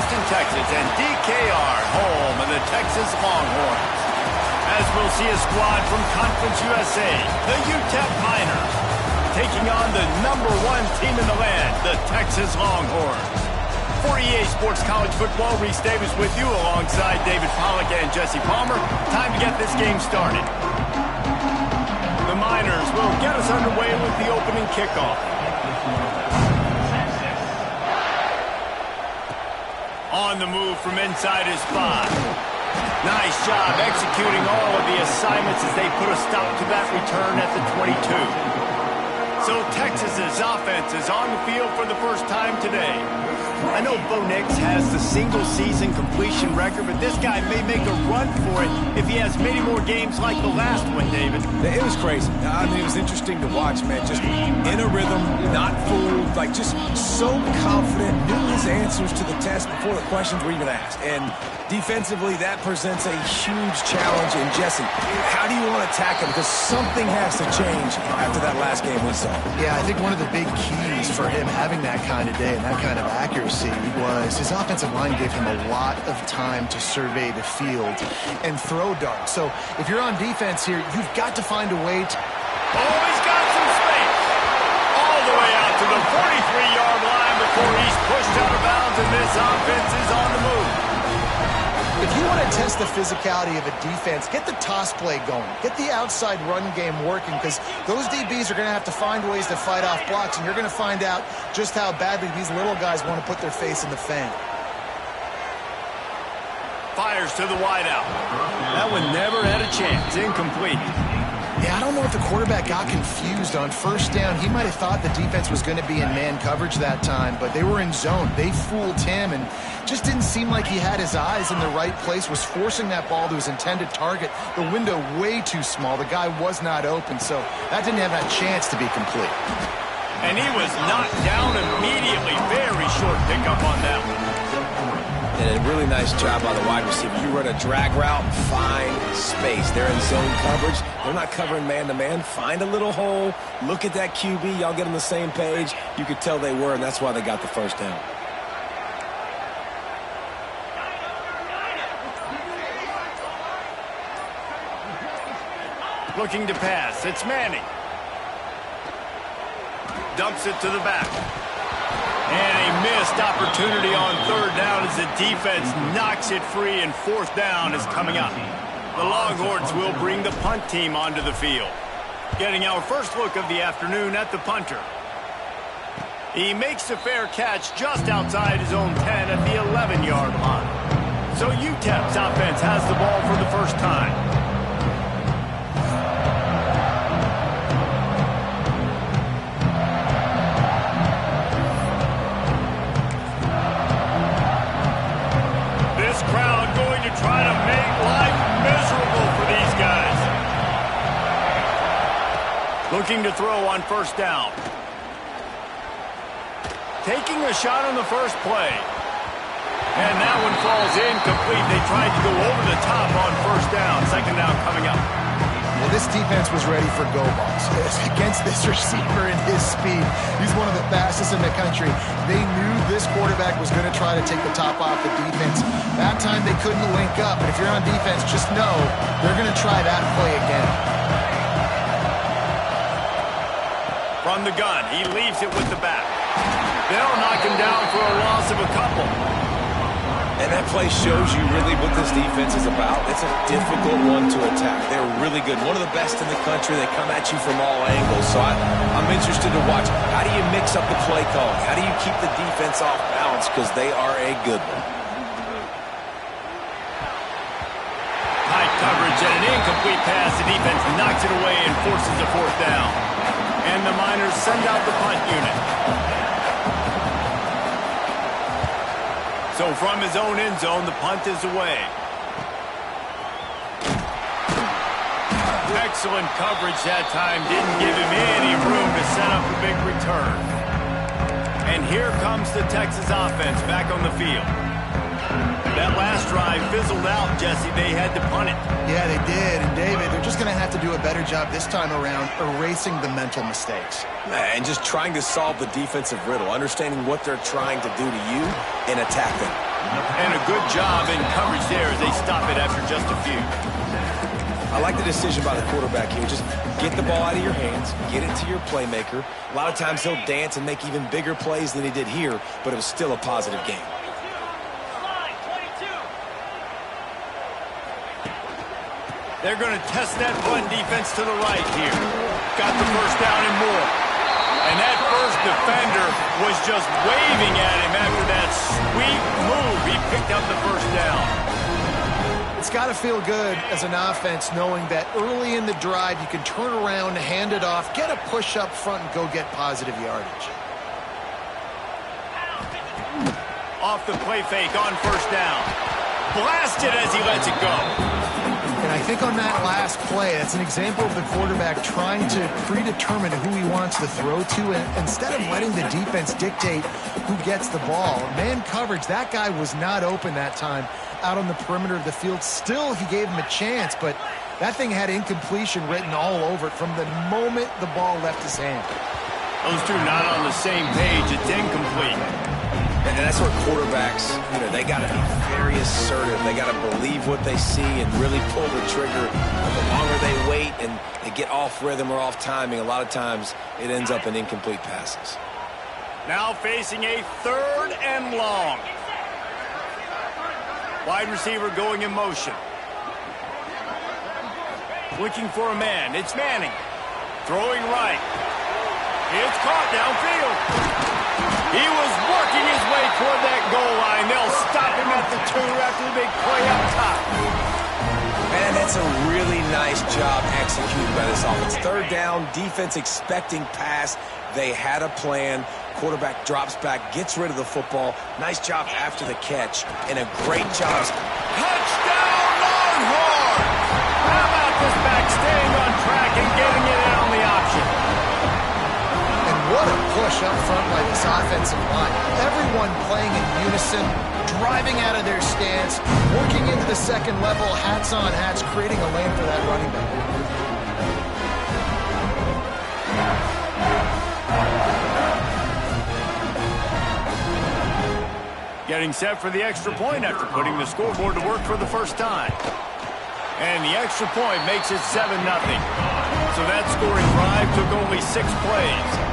Houston, Texas, and DKR, home of the Texas Longhorns. As we'll see a squad from Conference USA, the UTEP Miners, taking on the #1 team in the land, the Texas Longhorns. For EA Sports College Football, Reese Davis with you alongside David Pollack and Jesse Palmer. Time to get this game started. The Miners will get us underway with the opening kickoff. On the move from inside his spot. Nice job executing all of the assignments as they put a stop to that return at the 22. So Texas's offense is on the field for the first time today. I know Bo Nix has the single-season completion record, but this guy may make a run for it if he has many more games like the last one, David. It was crazy. I mean, it was interesting to watch, man. Just in a rhythm, not fooled, like just so confident, knew his answers to the test before the questions were even asked. And defensively, that presents a huge challenge. And Jesse, how do you want to attack him? Because something has to change after that last game we saw. Yeah, I think one of the big keys for him having that kind of day and that kind of accuracy was his offensive line gave him a lot of time to survey the field and throw darts. So if you're on defense here, you've got to find a way to... Oh, he's got some space. All the way out to the 43-yard line before he's pushed out of bounds, and this offense is on the move. If you want to test the physicality of a defense, get the toss play going. Get the outside run game working, because those DBs are going to have to find ways to fight off blocks, and you're going to find out just how badly these little guys want to put their face in the fan. Fires to the wideout. That one never had a chance. Incomplete. Yeah, I don't know if the quarterback got confused on first down. He might have thought the defense was going to be in man coverage that time, but they were in zone. They fooled him and just didn't seem like he had his eyes in the right place, was forcing that ball to his intended target. The window way too small. The guy was not open, so that didn't have a chance to be complete. And he was knocked down immediately. Very short pickup on that one. And a really nice job by the wide receiver. You run a drag route, find space. They're in zone coverage. They're not covering man-to-man. Find a little hole. Look at that QB. Y'all get on the same page. You could tell they were, and that's why they got the first down. Looking to pass. It's Manning. Dumps it to the back. And a missed opportunity on third down as the defense knocks it free, and fourth down is coming up. The Longhorns will bring the punt team onto the field. Getting our first look of the afternoon at the punter. He makes a fair catch just outside his own 10 at the 11-yard line. So UTEP's offense has the ball for the first time. Try to make life miserable for these guys. Looking to throw on first down. Taking a shot on the first play. And that one falls incomplete. They tried to go over the top on first down. Second down coming up. Well, this defense was ready for go balls. Against this receiver and his speed, he's one of the fastest in the country. They knew this quarterback was going to try to take the top off the defense. That time they couldn't link up, but if you're on defense, just know they're going to try that play again. From the gun, he leaves it with the back. They'll knock him down for a loss of a couple. And that play shows you really what this defense is about. It's a difficult one to attack. They're really good. One of the best in the country. They come at you from all angles. So I'm interested to watch. How do you mix up the play calling? How do you keep the defense off balance? Because they are a good one. High coverage and an incomplete pass. The defense knocks it away and forces a fourth down. And the Miners send out the punt unit. So from his own end zone, the punt is away. Excellent coverage that time. Didn't give him any room to set up a big return. And here comes the Texas offense back on the field. That last drive fizzled out, Jesse. They had to punt it. Yeah, they did. And David, they're just going to have to do a better job this time around erasing the mental mistakes. And just trying to solve the defensive riddle, understanding what they're trying to do to you and attack them. And a good job in coverage there as they stop it after just a few. I like the decision by the quarterback here. Just get the ball out of your hands, get it to your playmaker. A lot of times he'll dance and make even bigger plays than he did here, but it was still a positive game. They're going to test that run defense to the right here. Got the first down and more. And that first defender was just waving at him after that sweet move. He picked up the first down. It's got to feel good as an offense knowing that early in the drive you can turn around, hand it off, get a push up front, and go get positive yardage. Off the play fake on first down. Blasted as he lets it go. And I think on that last play, that's an example of the quarterback trying to predetermine who he wants to throw to, and instead of letting the defense dictate who gets the ball. Man coverage, that guy was not open that time out on the perimeter of the field. Still, he gave him a chance, but that thing had incompletion written all over it from the moment the ball left his hand. Those two not on the same page. It's incomplete. And that's where quarterbacks, they got to be very assertive. They got to believe what they see and really pull the trigger. The longer they wait and they get off rhythm or off timing, a lot of times it ends up in incomplete passes. Now facing a 3rd and long. Wide receiver going in motion. Looking for a man. It's Manning. Throwing right. It's caught downfield. He was working his way toward that goal line. They'll stop him at the 2 after the big play up top. Man, that's a really nice job executed by this offense. 3rd down, defense expecting pass. They had a plan. Quarterback drops back, gets rid of the football. Nice job after the catch, and a great job. Touchdown, Longhorn! How about this back staying on track and getting it in on the option? What a push up front by this offensive line. Everyone playing in unison, driving out of their stance, working into the second level, hats on hats, creating a lane for that running back. Getting set for the extra point after putting the scoreboard to work for the first time. And the extra point makes it 7-0. So that scoring drive took only 6 plays.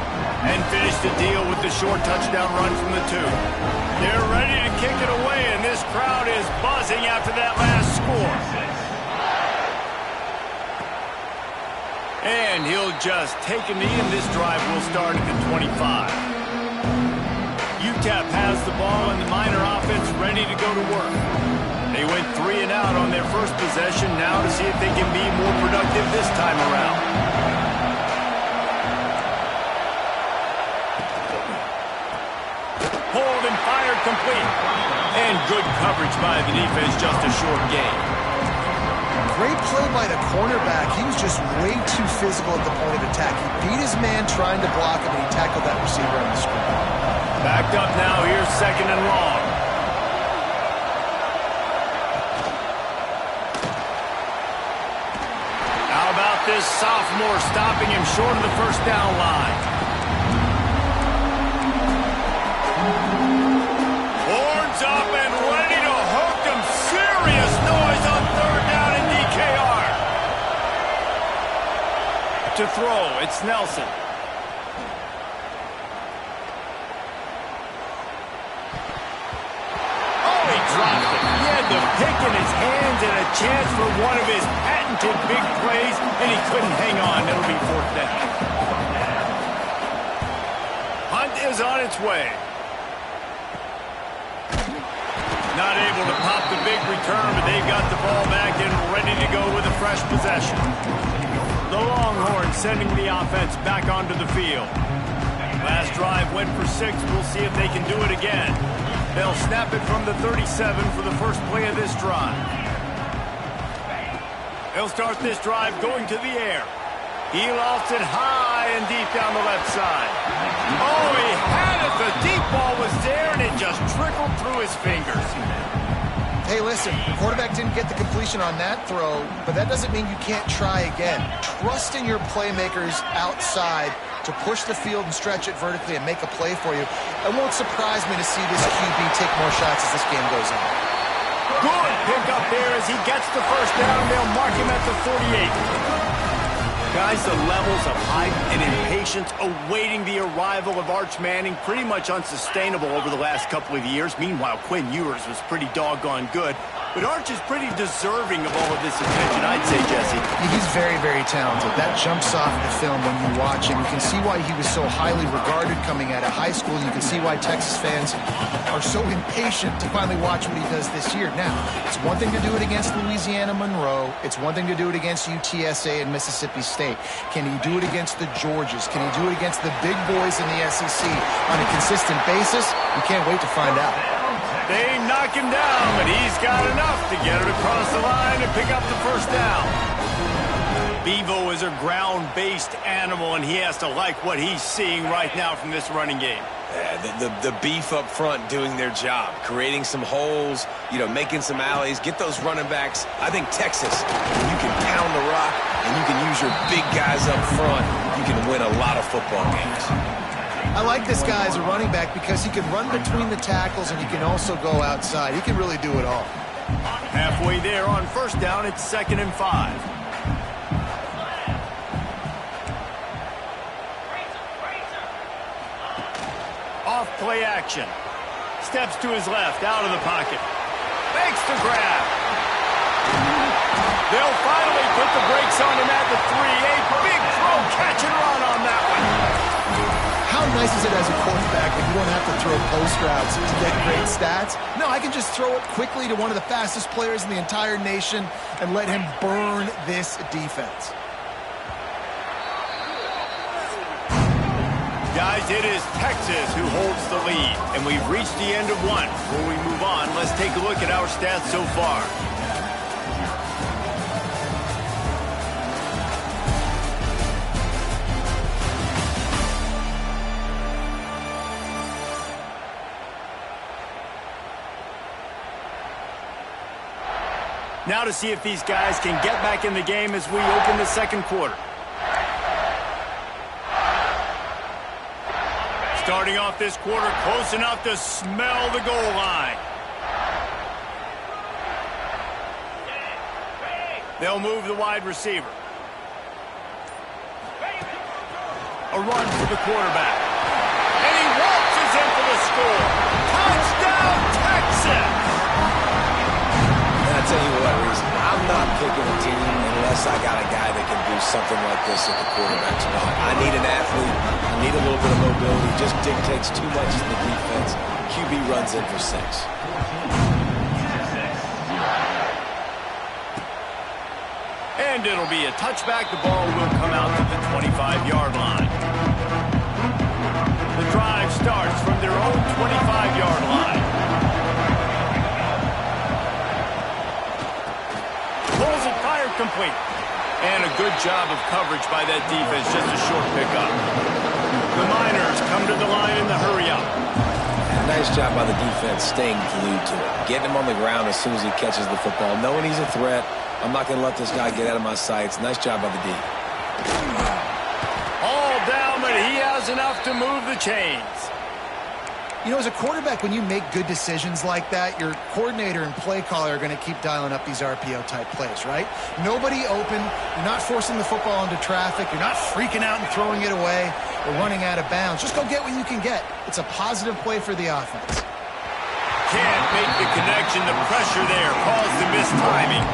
And finished the deal with the short touchdown run from the 2. They're ready to kick it away, and this crowd is buzzing after that last score. And he'll just take a knee, and this drive will start at the 25. UTEP has the ball, and the Miner offense ready to go to work. They went 3 and out on their first possession, now to see if they can be more productive this time around. Hold and fired complete. And good coverage by the defense, just a short gain. Great play by the cornerback. He was just way too physical at the point of attack. He beat his man trying to block him, and he tackled that receiver on the screen. Backed up now, here's 2nd and long. How about this sophomore stopping him short of the first down line? Horns up and ready to hook them. Serious noise on 3rd down in DKR. To throw, it's Nelson. Oh, he dropped it. He had the pick in his hands and a chance for one of his patented big plays, and he couldn't hang on. It'll be 4th down. Hunt is on its way. Not able to pop the big return, but they've got the ball back and ready to go with a fresh possession. The Longhorns sending the offense back onto the field. Last drive went for 6. We'll see if they can do it again. They'll snap it from the 37 for the first play of this drive. They'll start this drive going to the air. He lost it high and deep down the left side. Oh, he had it. The deep ball was there, and it just trickled through his fingers. Hey, listen, the quarterback didn't get the completion on that throw, but that doesn't mean you can't try again. Trust in your playmakers outside to push the field and stretch it vertically and make a play for you. It won't surprise me to see this QB take more shots as this game goes on. Good pick up there as he gets the first down. They'll mark him at the 48. Guys, the levels of hype and impatience awaiting the arrival of Arch Manning pretty much unsustainable over the last couple of years. Meanwhile, Quinn Ewers was pretty doggone good. But Arch is pretty deserving of all of this attention, I'd say, Jesse. He's very, very talented. That jumps off the film when you watch him. You can see why he was so highly regarded coming out of high school. You can see why Texas fans are so impatient to finally watch what he does this year. Now, it's one thing to do it against Louisiana Monroe. It's one thing to do it against UTSA and Mississippi State. Can he do it against the Georgias? Can he do it against the big boys in the SEC on a consistent basis? We can't wait to find out. They knock him down, but he's got enough to get it across the line and pick up the first down. Bevo is a ground-based animal, and he has to like what he's seeing right now from this running game. Yeah, the beef up front doing their job, creating some holes, making some alleys, get those running backs. I think Texas, when you can pound the rock and you can use your big guys up front, you can win a lot of football games. I like this guy as a running back because he can run between the tackles and he can also go outside. He can really do it all. Halfway there on first down, it's 2nd and 5. Off play action. Steps to his left, out of the pocket. Makes the grab. They'll finally put the brakes on him at the 3. A big throw, catch and run on that one. How nice is it as a quarterback when you don't have to throw post routes to get great stats? No, I can just throw it quickly to one of the fastest players in the entire nation and let him burn this defense. Guys, it is Texas who holds the lead, and we've reached the end of one. Before we move on, let's take a look at our stats so far. Now to see if these guys can get back in the game as we open the second quarter. Starting off this quarter close enough to smell the goal line. They'll move the wide receiver. A run for the quarterback. And he waltzes in for the score. Touchdown, Texas! I'll tell you what, Reese, I'm not picking a team unless I got a guy that can do something like this at the quarterback spot. I need an athlete. I need a little bit of mobility. Just dictates too much to the defense. QB runs in for 6. And it'll be a touchback. The ball will come out to the 25-yard line. The drive starts from their own 25-yard line. Pulls it, fired, complete. And a good job of coverage by that defense, just a short pickup. The Miners come to the line in the hurry-up. Nice job by the defense staying glued to it. Getting him on the ground as soon as he catches the football. Knowing he's a threat, I'm not going to let this guy get out of my sights. Nice job by the D. All down, but he has enough to move the chains. As a quarterback, when you make good decisions like that, your coordinator and play caller are going to keep dialing up these RPO-type plays, right? Nobody open. You're not forcing the football into traffic. You're not freaking out and throwing it away or running out of bounds. Just go get what you can get. It's a positive play for the offense. Can't make the connection. The pressure there caused the mistiming.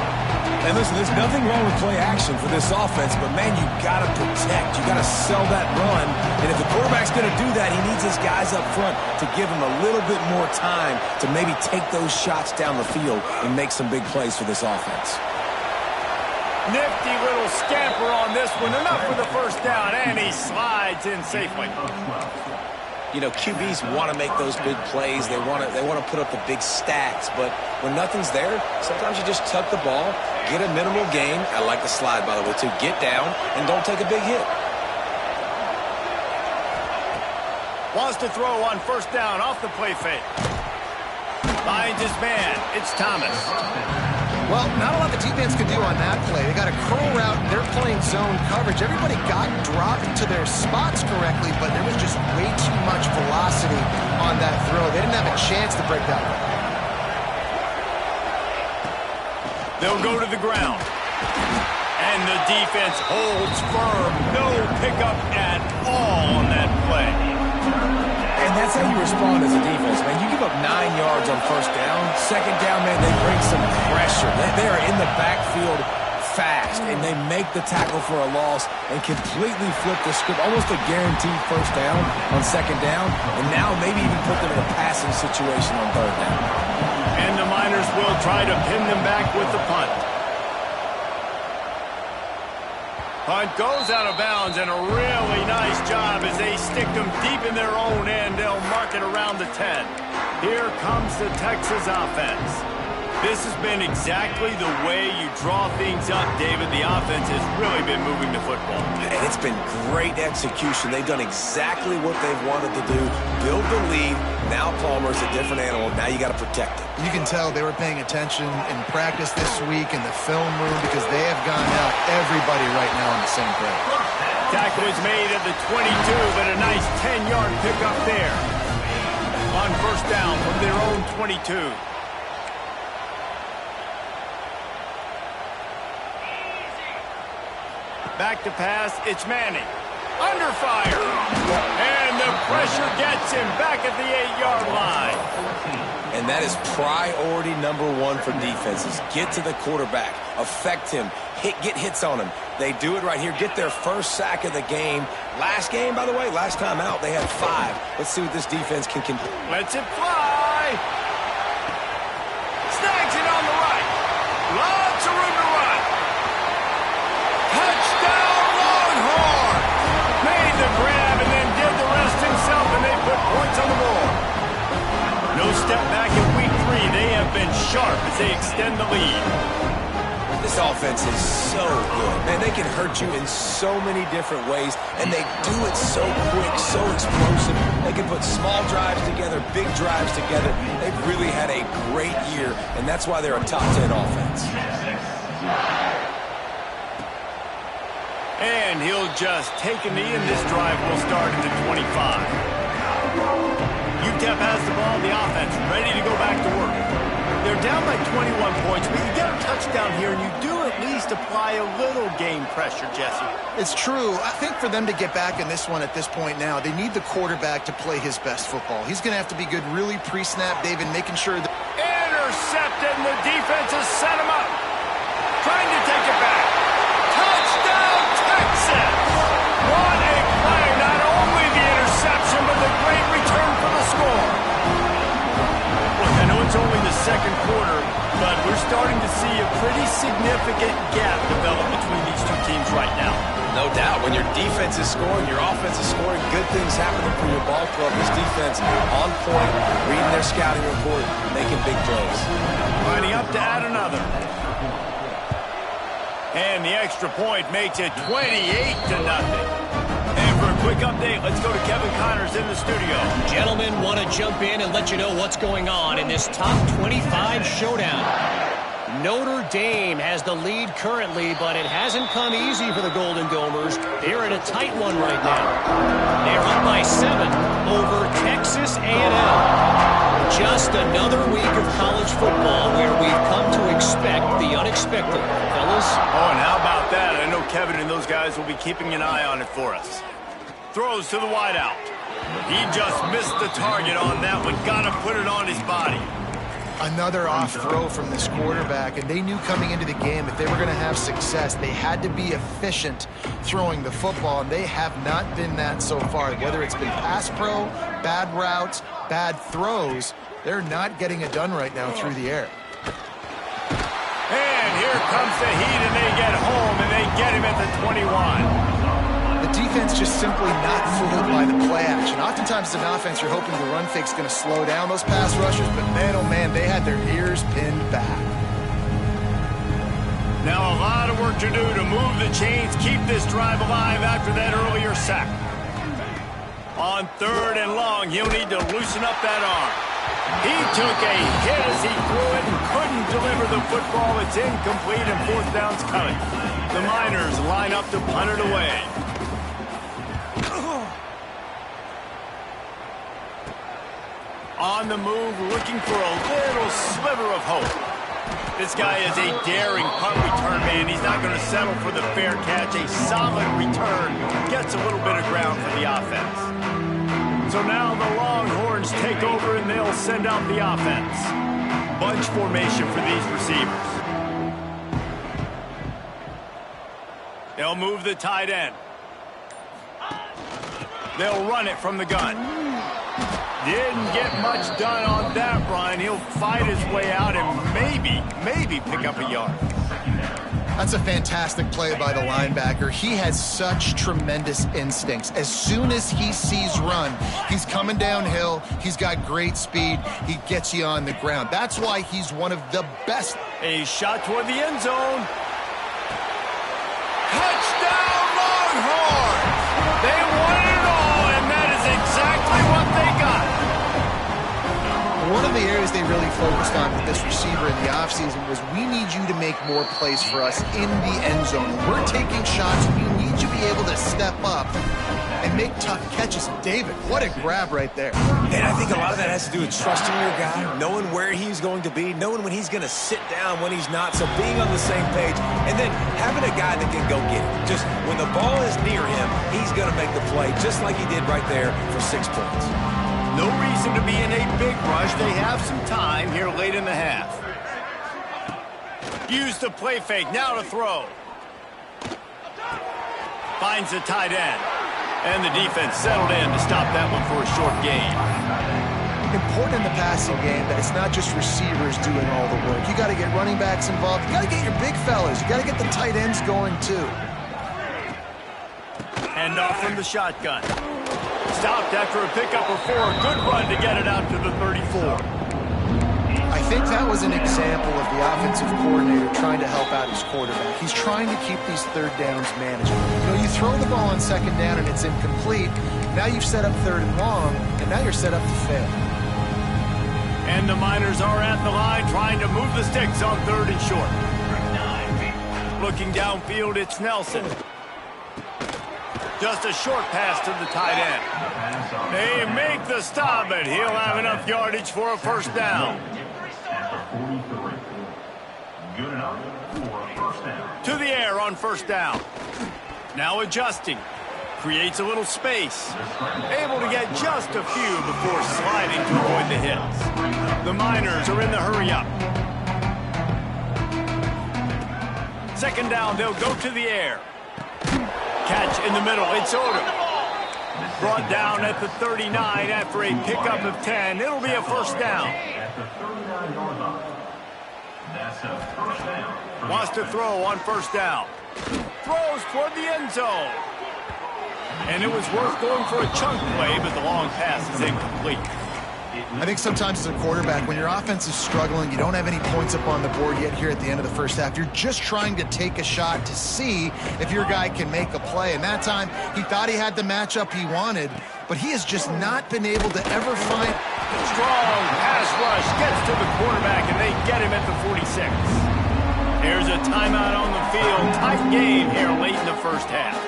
And listen, there's nothing wrong with play action for this offense, but, man, you got to protect. You got to sell that run. And if the quarterback's going to do that, he needs his guys up front to give him a little bit more time to maybe take those shots down the field and make some big plays for this offense. Nifty little scamper on this one. Enough for the first down, and he slides in safely. QBs want to make those big plays. They want to put up the big stats. But when nothing's there, sometimes you just tuck the ball, get a minimal gain. I like the slide, by the way, to get down and don't take a big hit. Wants to throw on first down off the play fake. Finds his man. It's Thomas. Well, not a lot the defense could do on that play. They got a curl route. They're playing zone coverage. Everybody got dropped to their spots correctly, but there was just way too much velocity on that throw. They didn't have a chance to break that one. They'll go to the ground. And the defense holds firm. No pickup at all on that play. And that's how you respond as a defense, man. You give up 9 yards on first down. Second down, man, they bring some pressure. They are in the backfield fast, and they make the tackle for a loss and completely flip the script. Almost a guaranteed first down on second down, and now maybe even put them in a passing situation on third down. And the Miners will try to pin them back with the punt. Punt goes out of bounds, and a really nice job as they stick them deep in their own end. They'll mark it around the 10. Here comes the Texas offense. This has been exactly the way you draw things up, David. The offense has really been moving the football. And it's been great execution. They've done exactly what they've wanted to do. Build the lead. Now Palmer's a different animal. Now you got to protect it. You can tell they were paying attention in practice this week in the film room because they have gone out everybody right now on the same page. Tackle is made at the 22, but a nice 10-yard pickup there. On first down from their own 22. Back to pass, it's Manning. Under fire. And the pressure gets him back at the 8-yard line. And that is priority number one for defenses. Get to the quarterback. Affect him. Get hits on him. They do it right here. Get their first sack of the game. Last game, by the way, last time out, they had 5. Let's see what this defense can do. Lets it fly. Snags it on the right. Lots of room to run. Touchdown, Longhorn. Made the grab and then did the rest himself, and they put points on the board. No step back in week 3. They have been sharp as they extend the lead. This offense is so good. Man, they can hurt you in so many different ways, and they do it so quick, so explosive. They can put small drives together, big drives together. They've really had a great year, and that's why they're a top 10 offense. And he'll just take a knee, and this drive will start at the 25. UTEP has the ball, the offense ready to go back to work. They're down by 21 points, but you get a touchdown here, and you do at least apply a little game pressure, Jesse. It's true. I think for them to get back in this one at this point now, they need the quarterback to play his best football. He's going to have to be good really pre-snap, David, making sure that... Intercepted, and the defense has set him up. Trying to take it back. Touchdown, Texas! What a play. Not only the interception, but the great return for the score. Look, I know it's only the second quarter, but we're starting to see a pretty significant gap develop between these two teams right now. No doubt. When your defense is scoring, your offense is scoring, good things happening for your ball club. This defense on point, reading their scouting report, making big plays. Lining up to add another. And the extra point makes it 28-0. And for a quick update, let's go to Kevin Connors in the studio. Gentlemen, want to jump in and let you know what's going on in this top 25 showdown. Notre Dame has the lead currently, but it hasn't come easy for the Golden Domers. They're in a tight one right now. They're up by 7 over Texas A&M. Just another week of college football where we've come to expect the unexpected. Fellas? Oh, and how about that? I know Kevin and those guys will be keeping an eye on it for us. Throws to the wideout. He just missed the target on that one. Got to put it on his body. Another off throw from this quarterback, and they knew coming into the game if they were going to have success, they had to be efficient throwing the football, and they have not been that so far. Whether it's been pass pro, bad routes, bad throws, they're not getting it done right now through the air. And here comes the heat, and they get home, and they get him at the 21. The defense just simply not fooled by the play action. Oftentimes as an offense, you're hoping the run fake's going to slow down those pass rushers, but man, oh man, they had their ears pinned back. Now a lot of work to do to move the chains, keep this drive alive after that earlier sack. On 3rd and long, he'll need to loosen up that arm. He took a hit as he threw it and couldn't deliver the football. It's incomplete and fourth down's coming. The Miners line up to punt it away. On the move, looking for a little sliver of hope. This guy is a daring punt return man. He's not going to settle for the fair catch. A solid return gets a little bit of ground for the offense. So now the Longhorns take over and they'll send out the offense. Bunch formation for these receivers. They'll move the tight end. They'll run it from the gun. Didn't get much done on that run. He'll fight his way out and maybe pick up a yard. That's a fantastic play by the linebacker. He has such tremendous instincts. As soon as he sees run, he's coming downhill. He's got great speed. He gets you on the ground. That's why he's one of the best. A shot toward the end zone. Touchdown, Longhorns! They won it all, and that is exactly what they got. One of the areas they really focused on with this receiver in the offseason was we need you to make more plays for us in the end zone. We're taking shots. We need you to be able to step up and make tough catches. David, what a grab right there. And I think a lot of that has to do with trusting your guy, knowing where he's going to be, knowing when he's going to sit down, when he's not, so being on the same page, and then having a guy that can go get it. Just when the ball is near him, he's going to make the play, just like he did right there for 6 points. No reason to be in a big rush. They have some time here late in the half. Use the play fake. Now to throw. Finds the tight end. And the defense settled in to stop that one for a short gain. Important in the passing game that it's not just receivers doing all the work. You got to get running backs involved. You got to get your big fellas. You got to get the tight ends going too. Hand off from the shotgun. Stopped after a pickup of 4. Good run to get it out to the 34. I think that was an example of the offensive coordinator trying to help out his quarterback. He's trying to keep these third downs manageable. You know, you throw the ball on second down and it's incomplete. Now you've set up third and long, and now you're set up to fail. And the Miners are at the line trying to move the sticks on third and short. Looking downfield, it's Nelson. Just a short pass to the tight end. They make the stop, but he'll have enough yardage for a first down. To the air on first down. Now adjusting. Creates a little space. Able to get just a few before sliding to avoid the hits. The Miners are in the hurry-up. Second down, they'll go to the air. Catch in the middle, it's Odom. Brought down at the 39 after a pickup of 10. It'll be a first down. Wants to throw on first down. Throws toward the end zone. And it was worth going for a chunk play, but the long pass is incomplete. I think sometimes as a quarterback, when your offense is struggling, you don't have any points up on the board yet here at the end of the first half. You're just trying to take a shot to see if your guy can make a play. And that time, he thought he had the matchup he wanted, but he has just not been able to ever find... Strong pass rush gets to the quarterback, and they get him at the 46. Here's a timeout on the field. Tight game here late in the first half.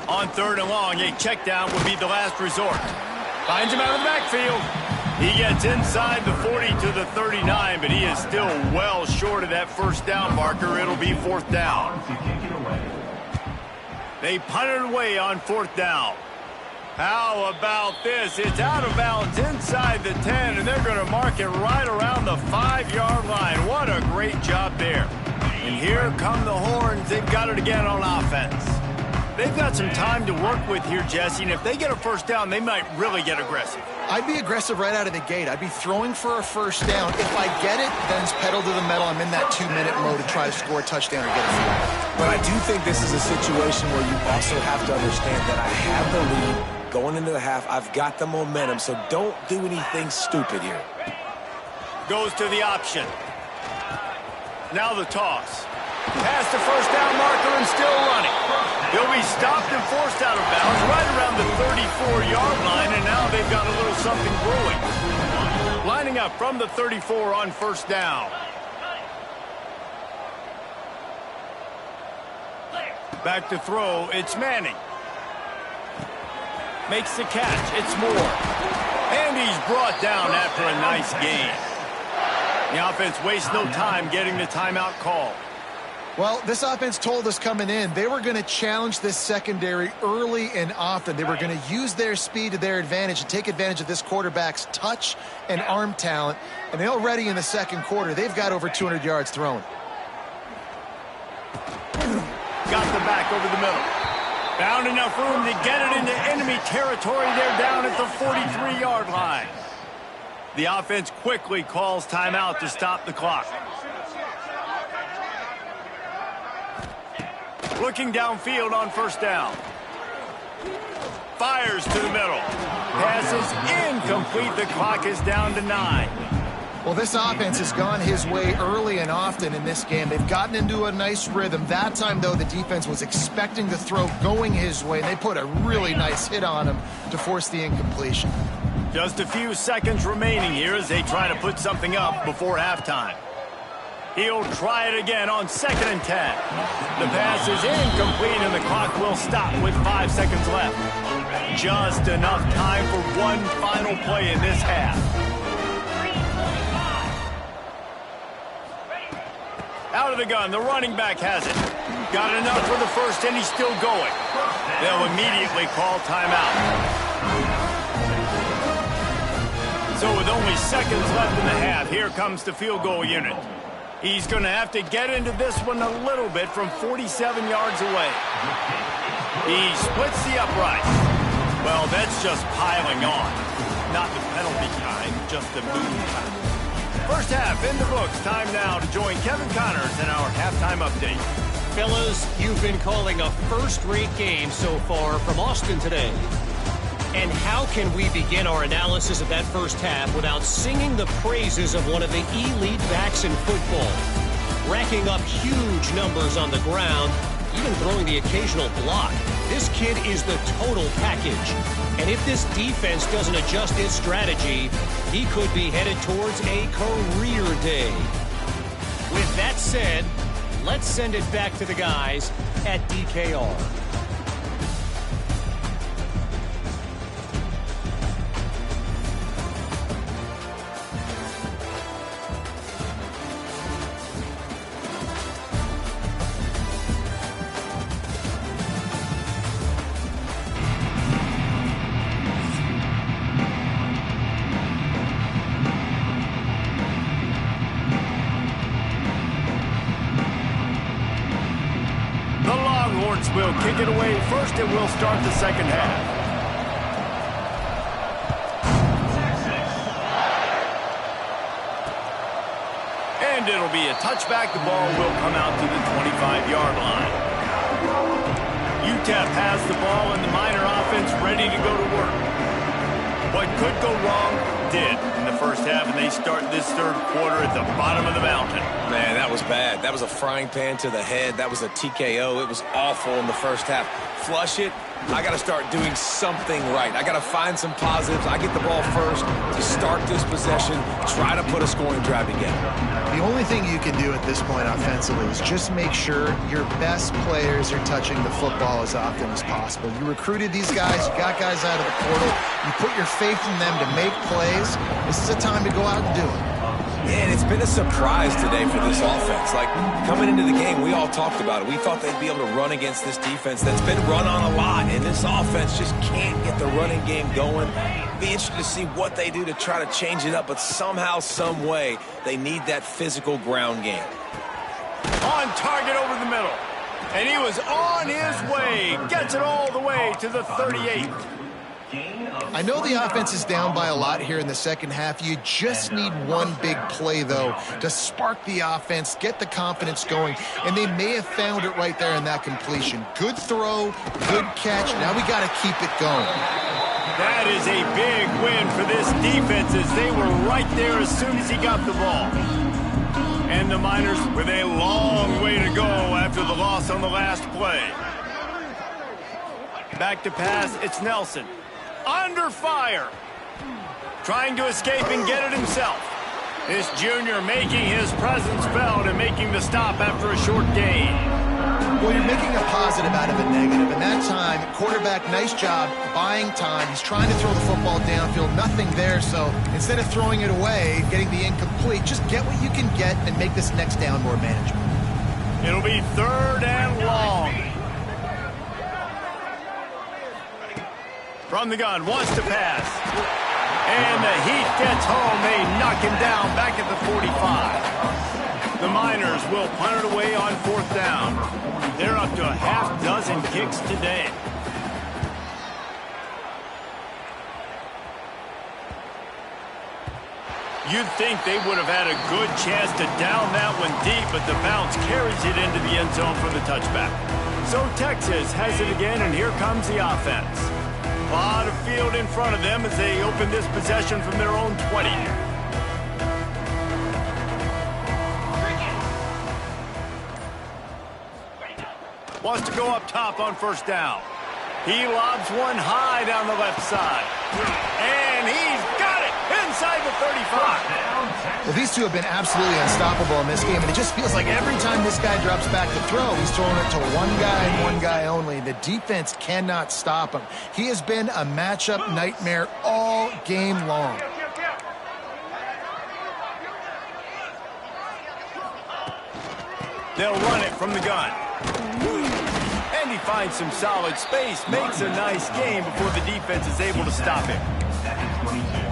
On third and long, a check down would be the last resort. Finds him out of the backfield. He gets inside the 40 to the 39, but he is still well short of that first down marker. It'll be fourth down. They punt it away on fourth down. How about this? It's out of bounds inside the 10, and they're going to mark it right around the 5-yard line. What a great job there. And here come the Horns. They've got it again on offense. They've got some time to work with here, Jesse, and if they get a first down, they might really get aggressive. I'd be aggressive right out of the gate. I'd be throwing for a first down. If I get it, then it's pedal to the metal. I'm in that 2-minute mode to try to score a touchdown or get a field. But I do think this is a situation where you also have to understand that I have the lead going into the half. I've got the momentum, so don't do anything stupid here. Goes to the option. Now the toss. Past the first down marker and still running. He'll be stopped and forced out of bounds right around the 34-yard line, and now they've got a little something brewing. Lining up from the 34 on first down. Back to throw, it's Manning. Makes the catch, it's Moore. And he's brought down after a nice gain. The offense wastes no time getting the timeout call. Well, this offense told us coming in they were going to challenge this secondary early and often. They were going to use their speed to their advantage and take advantage of this quarterback's touch and arm talent. And already in the second quarter, they've got over 200 yards thrown. Got the back over the middle. Found enough room to get it into enemy territory. They're down at the 43-yard line. The offense quickly calls timeout to stop the clock. Looking downfield on first down. Fires to the middle. Pass is incomplete. The clock is down to 9. Well, this offense has gone his way early and often in this game. They've gotten into a nice rhythm. That time, though, the defense was expecting the throw going his way, and they put a really nice hit on him to force the incompletion. Just a few seconds remaining here as they try to put something up before halftime. He'll try it again on 2nd and 10. The pass is incomplete, and the clock will stop with 5 seconds left. Just enough time for one final play in this half. Out of the gun, the running back has it. Got enough for the first, and he's still going. They'll immediately call timeout. So with only seconds left in the half, here comes the field goal unit. He's going to have to get into this one a little bit from 47 yards away. He splits the upright. Well, that's just piling on. Not the penalty kind, just the move kind. First half in the books. Time now to join Kevin Connors in our halftime update. Fellas, you've been calling a first-rate game so far from Austin today. And how can we begin our analysis of that first half without singing the praises of one of the elite backs in football? Racking up huge numbers on the ground, even throwing the occasional block. This kid is the total package. And if this defense doesn't adjust its strategy, he could be headed towards a career day. With that said, let's send it back to the guys at DKR. Will kick it away first, and we'll start the second half. And it'll be a touchback. The ball will come out to the 25-yard line. UTEP has the ball, and the Miner offense ready to go to work. What could go wrong did in the first half, and they start this third quarter at the bottom of the mountain. Man, that was bad. That was a frying pan to the head. That was a TKO. It was awful in the first half. Flush it. I got to start doing something right. I got to find some positives. I get the ball first to start this possession, try to put a scoring drive together. The only thing you can do at this point offensively is just make sure your best players are touching the football as often as possible. You recruited these guys. You got guys out of the portal. You put your faith in them to make plays. This is a time to go out and do it. Man, it's been a surprise today for this offense. Like, coming into the game, we all talked about it. We thought they'd be able to run against this defense that's been run on a lot, and this offense just can't get the running game going. Be interested to see what they do to try to change it up, but somehow, some way, they need that physical ground game. On target over the middle. And he was on his way. Gets it all the way to the 38. I know the offense is down by a lot here in the second half. You just need one big play, though, to spark the offense, get the confidence going, and they may have found it right there in that completion. Good throw, good catch. Now we got to keep it going. That is a big win for this defense as they were right there as soon as he got the ball. And the Miners with a long way to go after the loss on the last play. Back to pass, it's Nelson. Under fire. Trying to escape and get it himself. This junior making his presence felt and making the stop after a short gain. Well, you're making a positive out of a negative. And that time, quarterback, nice job buying time. He's trying to throw the football downfield. Nothing there. So instead of throwing it away, getting the incomplete, just get what you can get and make this next down more manageable. It'll be 3rd and long. From the gun, wants to pass. And the heat gets home. They knock him down back at the 45. The Miners will punt it away on 4th down. They're up to a half-dozen kicks today. You'd think they would have had a good chance to down that one deep, but the bounce carries it into the end zone for the touchback. So Texas has it again, and here comes the offense. A lot of field in front of them as they open this possession from their own 20. Wants to go up top on 1st down. He lobs one high down the left side. And he's got it inside the 35. Well, these two have been absolutely unstoppable in this game, and it just feels like every time this guy drops back to throw, he's throwing it to one guy and one guy only. The defense cannot stop him. He has been a matchup nightmare all game long. They'll run it from the gun. And he finds some solid space, makes a nice game before the defense is able to stop him.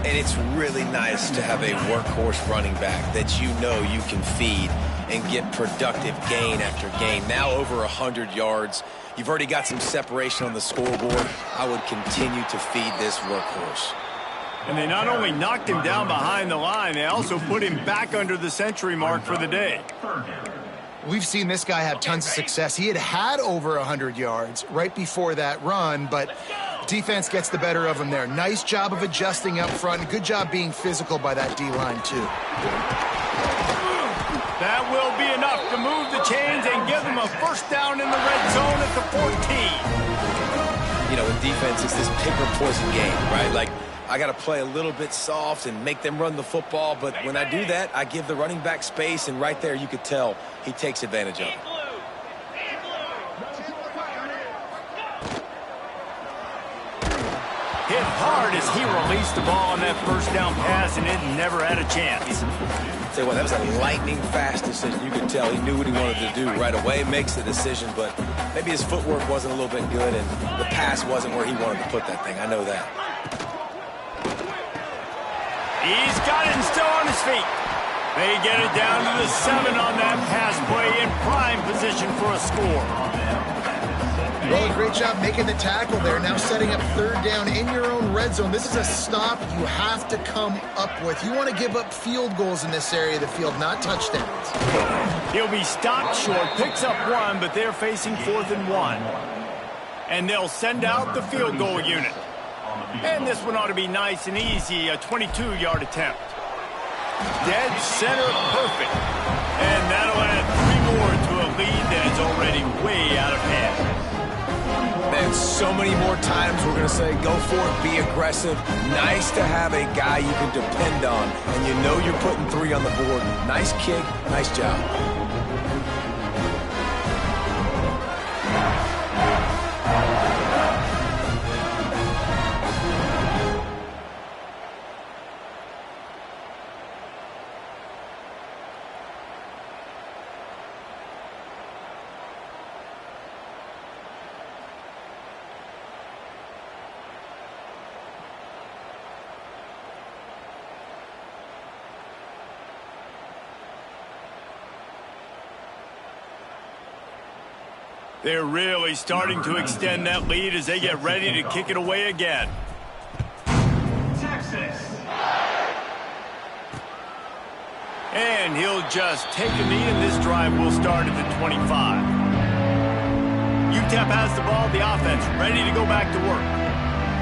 And it's really nice to have a workhorse running back that you know you can feed and get productive gain after gain. Now over 100 yards. You've already got some separation on the scoreboard. I would continue to feed this workhorse. And they not only knocked him down behind the line, they also put him back under the century mark for the day. We've seen this guy have tons of success. He had over 100 yards right before that run, but defense gets the better of him there. Nice job of adjusting up front. Good job being physical by that D-line, too. That will be enough to move the chains and give them a 1st down in the red zone at the 14. You know, in defense, it's this pick or poison game, right? Like, I got to play a little bit soft and make them run the football, but when I do that, I give the running back space, and right there you could tell he takes advantage of it. Hit hard as he released the ball on that 1st down pass, and it never had a chance. Tell you what, that was a lightning-fast decision. You could tell he knew what he wanted to do right away, makes the decision, but maybe his footwork wasn't a little bit good, and the pass wasn't where he wanted to put that thing. I know that. He's got it and still on his feet. They get it down to the 7 on that pass play in prime position for a score. Well, great job making the tackle there. Now setting up 3rd down in your own red zone. This is a stop you have to come up with. You want to give up field goals in this area of the field, not touchdowns. He'll be stopped short, picks up 1, but they're facing 4th and 1. And they'll send out the field goal unit. And this one ought to be nice and easy, a 22-yard attempt. Dead center perfect. And that'll add 3 more to a lead that is already way out of hand. Man, so many more times we're going to say, go for it, be aggressive. Nice to have a guy you can depend on, and you know you're putting 3 on the board. Nice kick, nice job. They're really starting to extend that lead as they get ready to kick it away again. Texas. And he'll just take a knee, and this drive will start at the 25. UTEP has the ball, the offense ready to go back to work.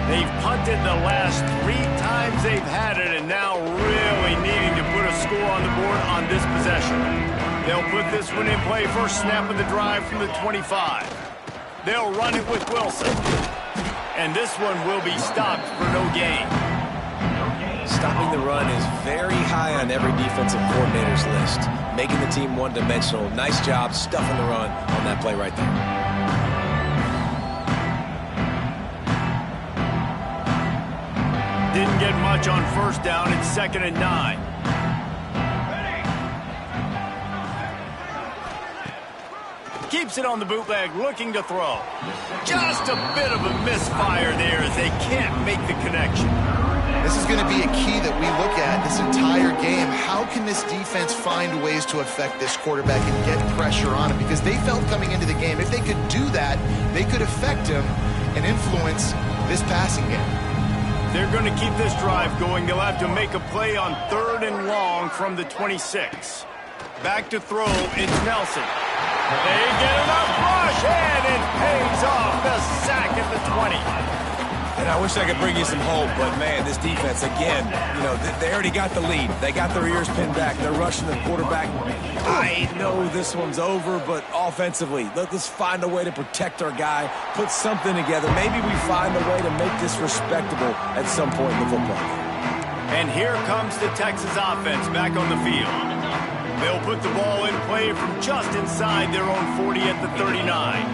They've punted the last 3 times they've had it, and now really desperately needing to put a score on the board on this possession. They'll put this one in play. First snap of the drive from the 25. They'll run it with Wilson. And this one will be stopped for no gain. Stopping the run is very high on every defensive coordinator's list. Making the team one-dimensional. Nice job stuffing the run on that play right there. Didn't get much on first down. It's 2nd and 9. Keeps it on the bootleg, looking to throw. Just a bit of a misfire there as they can't make the connection. This is going to be a key that we look at this entire game. How can this defense find ways to affect this quarterback and get pressure on him? Because they felt coming into the game, if they could do that, they could affect him and influence this passing game. They're going to keep this drive going. They'll have to make a play on 3rd and long from the 26. Back to throw, it's Nelson. They get enough rush, and it pays off the sack at the 20. And I wish I could bring you some hope, but, man, this defense, again, you know, they already got the lead. They got their ears pinned back. They're rushing the quarterback. I know this one's over, but offensively, let's find a way to protect our guy, put something together. Maybe we find a way to make this respectable at some point in the football game. And here comes the Texas offense back on the field. They'll put the ball in play from just inside their own 40 at the 39.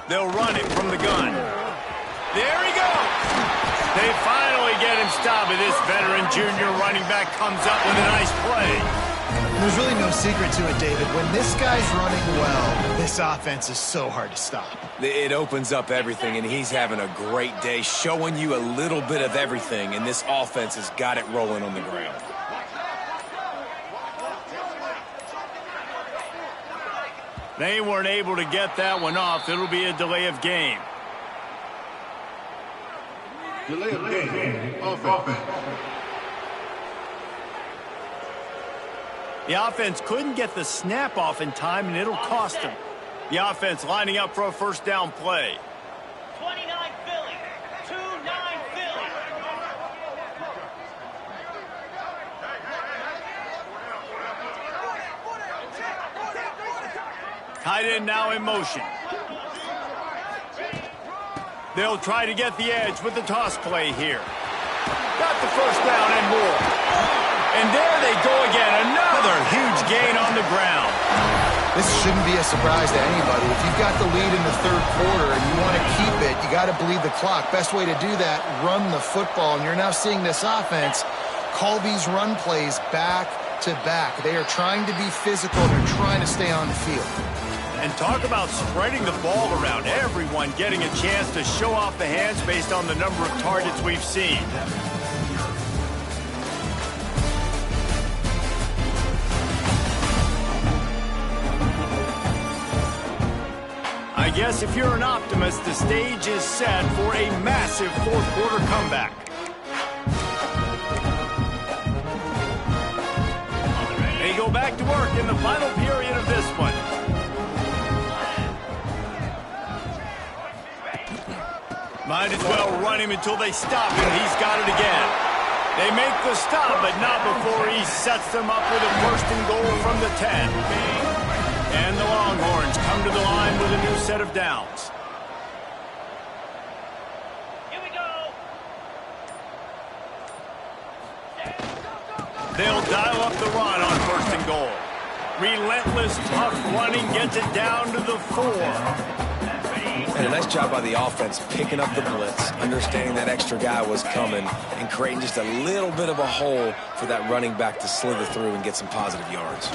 They'll run it from the gun. There he goes. They finally get him stopped, and this veteran junior running back comes up with a nice play. There's really no secret to it, David. When this guy's running well, this offense is so hard to stop. It opens up everything, and he's having a great day, showing you a little bit of everything, and this offense has got it rolling on the ground. They weren't able to get that one off. It'll be a delay of game. Delay of game. Offense. The offense couldn't get the snap off in time, and it'll cost them. The offense lining up for a first down play. 29 Philly. 2-9 Philly. Tight end now in motion. They'll try to get the edge with the toss play here. Got the first down and more. And there they go again. Another huge gain on the ground. This shouldn't be a surprise to anybody. If you've got the lead in the 3rd quarter and you want to keep it, you got to bleed the clock. Best way to do that, run the football. And you're now seeing this offense call these run plays back to back. They are trying to be physical. They're trying to stay on the field. And talk about spreading the ball around. Everyone getting a chance to show off the hands based on the number of targets we've seen. I guess if you're an optimist, the stage is set for a massive 4th quarter comeback. They go back to work in the final period of this one. Might as well run him until they stop him. He's got it again. They make the stop, but not before he sets them up with a 1st and goal from the 10. And the Longhorns come to the line with a new set of downs. Here we go. They'll dial up the run on 1st and goal. Relentless, tough running gets it down to the 4. And a nice job by the offense picking up the blitz, understanding that extra guy was coming, and creating just a little bit of a hole for that running back to slither through and get some positive yards.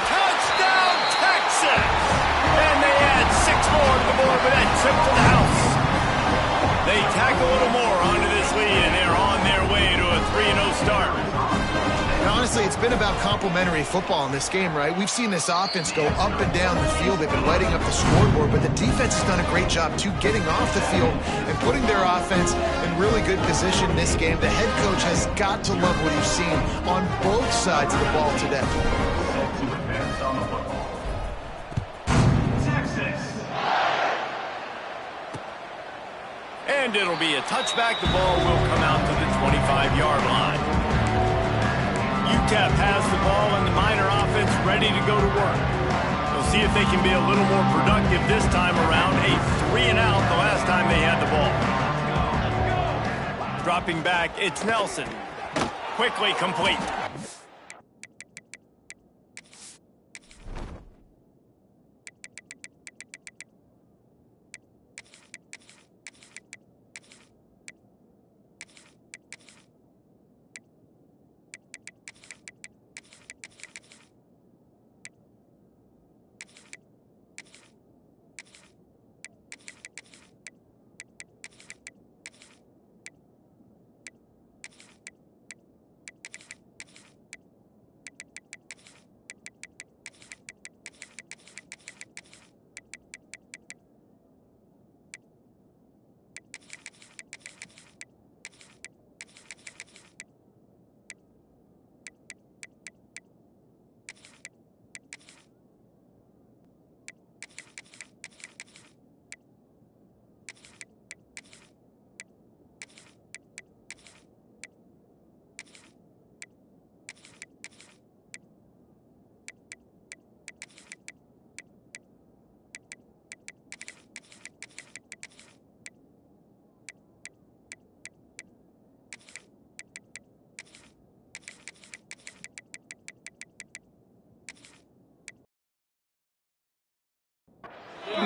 Touchdown, Texas! And they add 6 more to the board with that trip to the house. They tack a little more onto this lead, and they're on their way to a 3-0 start. And honestly, it's been about complementary football in this game, right? We've seen this offense go up and down the field. They've been lighting up the scoreboard, but the defense has done a great job, too, getting off the field and putting their offense in really good position in this game. The head coach has got to love what he's seen on both sides of the ball today. And it'll be a touchback. The ball will come out to the 25-yard line. UTEP has the ball and the Miner offense ready to go to work. We'll see if they can be a little more productive this time around. A 3-and-out the last time they had the ball. Dropping back, it's Nelson. Quickly complete.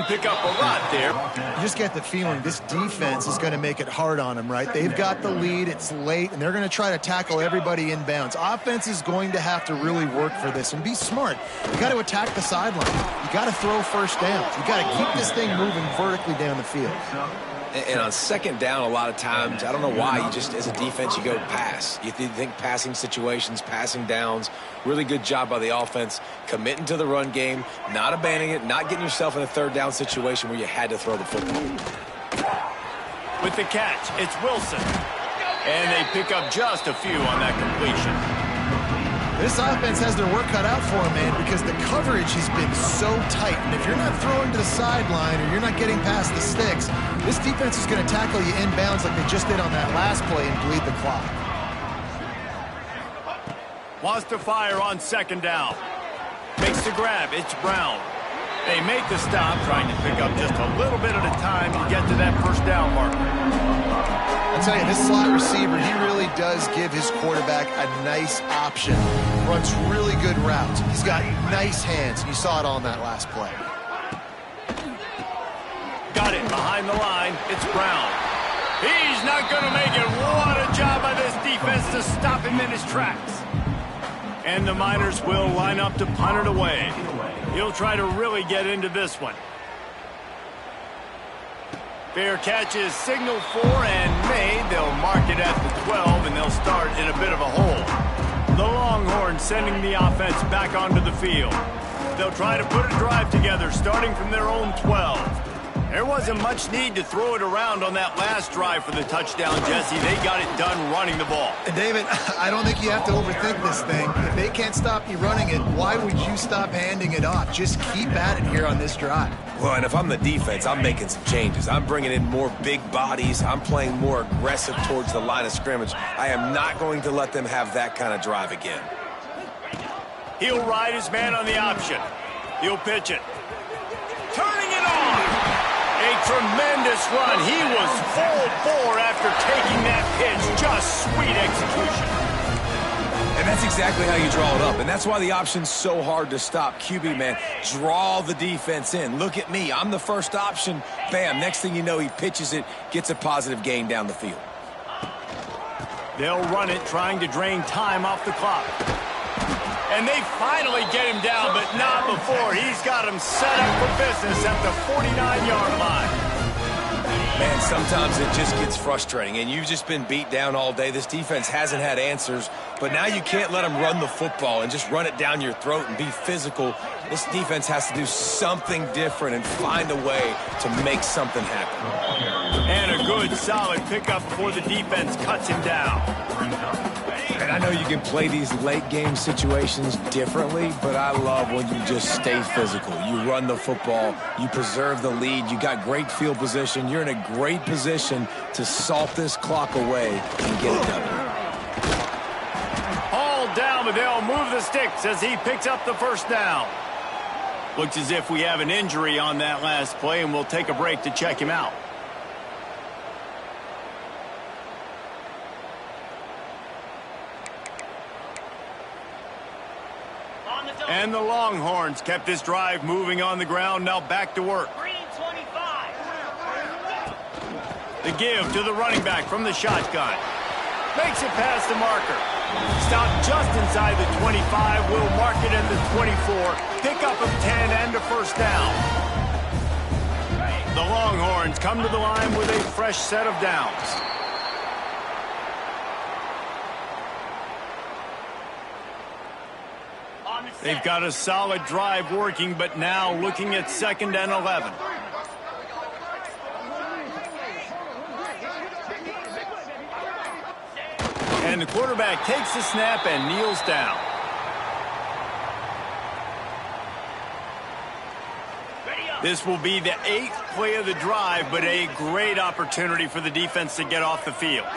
Pick up a lot there. You just get the feeling this defense is going to make it hard on them, right? They've got the lead, it's late, and they're going to try to tackle everybody inbounds. Offense is going to have to really work for this and be smart. You got to attack the sideline. You got to throw first downs. You got to keep this thing moving vertically down the field. And on second down, a lot of times, I don't know why, you just, as a defense, you go pass. You think passing situations, passing downs. Really good job by the offense, committing to the run game, not abandoning it, not getting yourself in a third down situation where you had to throw the football. With the catch, it's Wilson. And they pick up just a few on that completion. This offense has their work cut out for them, man, because the coverage has been so tight. And if you're not throwing to the sideline or you're not getting past the sticks, this defense is going to tackle you inbounds like they just did on that last play and bleed the clock. Wants to fire on second down. Makes the grab. It's Brown. They make the stop, trying to pick up just a little bit at a time to get to that first down marker. I'll tell you, this slot receiver, he really does give his quarterback a nice option. Runs really good routes. He's got nice hands. You saw it on that last play. Got it behind the line. It's Brown. He's not going to make it. What a job by this defense to stop him in his tracks. And the Miners will line up to punt it away. He'll try to really get into this one. Fair catch is signaled for and made. They'll mark it at the 12, and they'll start in a bit of a hole. The Longhorns sending the offense back onto the field. They'll try to put a drive together, starting from their own 12. There wasn't much need to throw it around on that last drive for the touchdown, Jesse. They got it done running the ball. And David, I don't think you have to overthink this thing. If they can't stop you running it, why would you stop handing it off? Just keep at it here on this drive. Well, and if I'm the defense, I'm making some changes. I'm bringing in more big bodies. I'm playing more aggressive towards the line of scrimmage. I am not going to let them have that kind of drive again. He'll ride his man on the option. He'll pitch it. Turning it on. A tremendous run. He was full bore after taking that pitch. Just sweet execution. And that's exactly how you draw it up. And that's why the option's so hard to stop. QB, man, draw the defense in. Look at me. I'm the first option. Bam. Next thing you know, he pitches it, gets a positive gain down the field. They'll run it, trying to drain time off the clock. And they finally get him down, but not before. He's got him set up for business at the 49-yard line. Man, sometimes it just gets frustrating, and you've just been beat down all day. This defense hasn't had answers, but now you can't let them run the football and just run it down your throat and be physical. This defense has to do something different and find a way to make something happen. And a good, solid pickup before the defense cuts him down. And I know you can play these late-game situations differently, but I love when you just stay physical. You run the football, you preserve the lead, you got great field position, you're in a great position to salt this clock away and get it done. All down, but they'll move the sticks as he picks up the first down. Looks as if we have an injury on that last play, and we'll take a break to check him out. And the Longhorns kept this drive moving on the ground. Now back to work. Green 25. The give to the running back from the shotgun. Makes it past the marker. Stopped just inside the 25. Will mark it at the 24. Pick up of 10 and a first down. The Longhorns come to the line with a fresh set of downs. They've got a solid drive working, but now looking at 2nd and 11. And the quarterback takes the snap and kneels down. This will be the 8th play of the drive, but a great opportunity for the defense to get off the field.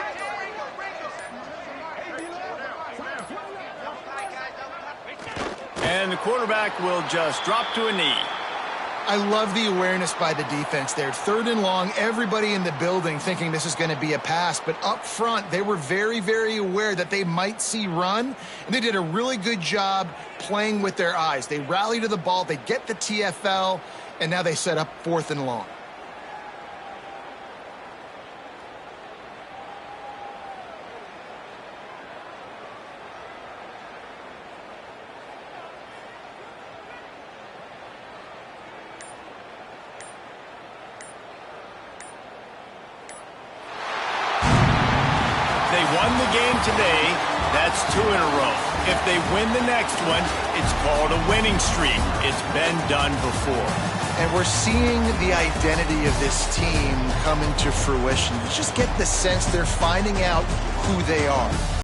And the quarterback will just drop to a knee. I love the awareness by the defense there. 3rd and long, everybody in the building thinking this is going to be a pass, but up front, they were very, very aware that they might see run, and they did a really good job playing with their eyes. They rally to the ball, they get the TFL, and now they set up 4th and long. Won the game today, that's 2 in a row. If they win the next one, it's called a winning streak. It's been done before. And we're seeing the identity of this team come into fruition. You just get the sense they're finding out who they are.